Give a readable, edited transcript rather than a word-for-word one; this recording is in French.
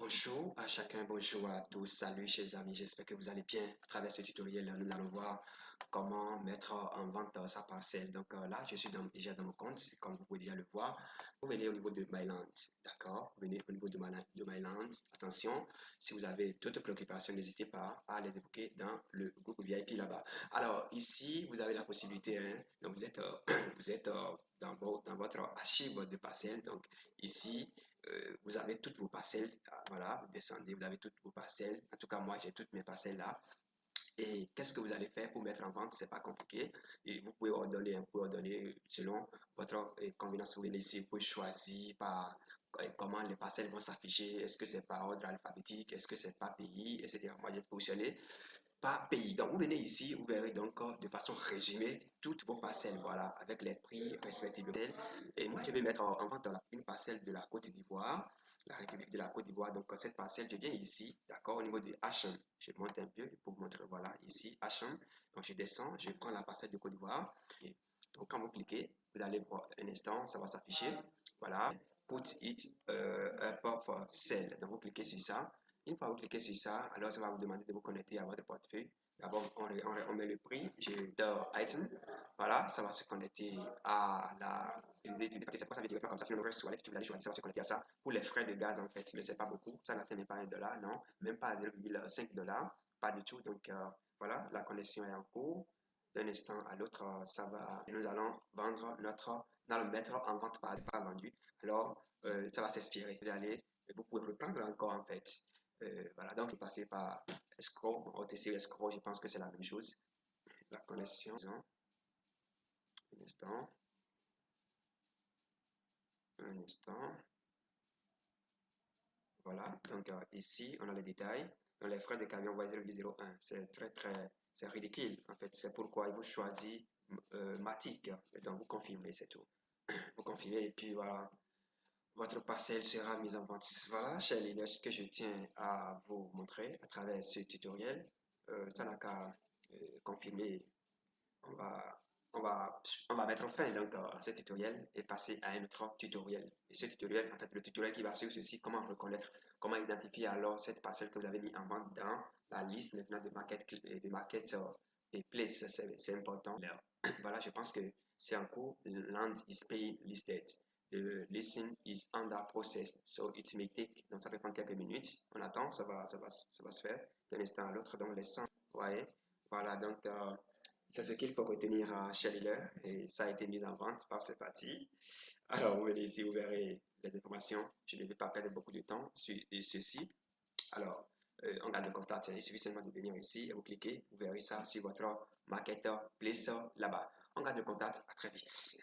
Bonjour à chacun, bonjour à tous, salut chers amis, j'espère que vous allez bien. À travers ce tutoriel, nous allons voir comment mettre en vente sa parcelle. Donc là, je suis déjà dans mon compte, comme vous pouvez déjà le voir. Vous venez au niveau de MyLand, d'accord? Vous venez au niveau de MyLand. Attention, si vous avez d'autres préoccupations, n'hésitez pas à les évoquer dans le groupe VIP là-bas. Alors ici, vous avez la possibilité, hein, donc vous êtes, vous êtes dans votre archive de parcelles. Donc ici, vous avez toutes vos parcelles. Voilà, vous descendez, vous avez toutes vos parcelles. En tout cas, moi, j'ai toutes mes parcelles là. Et qu'est-ce que vous allez faire pour mettre en vente? C'est pas compliqué. Et vous pouvez ordonner, vous pouvez ordonner selon votre convenance. Vous venez ici, vous pouvez choisir par comment les parcelles vont s'afficher. Est-ce que c'est par ordre alphabétique? Est-ce que c'est par pays? Etc. Moi, j'ai positionné par pays. Donc, vous venez ici, vous verrez donc de façon résumée toutes vos parcelles, voilà, avec les prix respectifs. Et moi, je vais mettre en vente une parcelle de la Côte d'Ivoire, la République de la Côte d'Ivoire. Donc, cette parcelle, je viens ici, d'accord, au niveau de H1. Je monte un peu pour vous montrer, voilà, ici, H1. Donc, je descends, je prends la parcelle de Côte d'Ivoire. Donc, quand vous cliquez, vous allez voir un instant, ça va s'afficher. Voilà, put it up for sale. Donc, vous cliquez sur ça. Une fois que vous cliquez sur ça, alors ça va vous demander de vous connecter à votre portefeuille. D'abord, on met le prix, j'ai dans item. Voilà, ça va se connecter à la. C'est pas ça directement comme ça, c'est le reverse wallet, tu vas aller choisir, ça va se connecter à ça pour les frais de gaz en fait, mais c'est pas beaucoup, ça n'atteint même pas $1, non, même pas 0,5$, pas du tout. Donc voilà, la connexion est en cours. D'un instant à l'autre, ça va, et nous allons vendre notre, nous allons mettre en vente pas vendu. Alors, ça va s'expirer. Vous pouvez reprendre encore en fait. Voilà, donc je passais par escroc, OTC escroc, je pense que c'est la même chose. La connexion, un instant, un instant. Voilà, donc ici, on a les détails. Dans les frais de camion, voyez 0,01. C'est c'est ridicule. En fait, c'est pourquoi il vous choisit Matic. Et donc, vous confirmez, c'est tout. Vous confirmez et puis voilà, votre parcelle sera mise en vente. Voilà, chers leaders, ce que je tiens à vous montrer à travers ce tutoriel. Ça n'a qu'à confirmer. On va, on va mettre fin donc, à ce tutoriel et passer à un autre tutoriel. Et ce tutoriel, en fait, le tutoriel qui va suivre ceci, comment reconnaître, comment identifier alors cette parcelle que vous avez mis en vente dans la liste maintenant de market et place. C'est important. Alors, voilà, je pense que c'est en cours. Land is pay listed. The listing is under process, so it may take. Donc ça peut prendre quelques minutes. On attend, ça va se faire d'un instant à l'autre. Donc les 100, vous voyez. Voilà, donc c'est ce qu'il faut retenir à Shelley et ça a été mis en vente par cette partie. Alors vous venez ici, vous verrez les informations. Je ne vais pas perdre beaucoup de temps sur ceci. Alors, on garde le contact, il suffit seulement de venir ici et vous cliquez, vous verrez ça sur votre marketer place là-bas. On garde le contact, à très vite.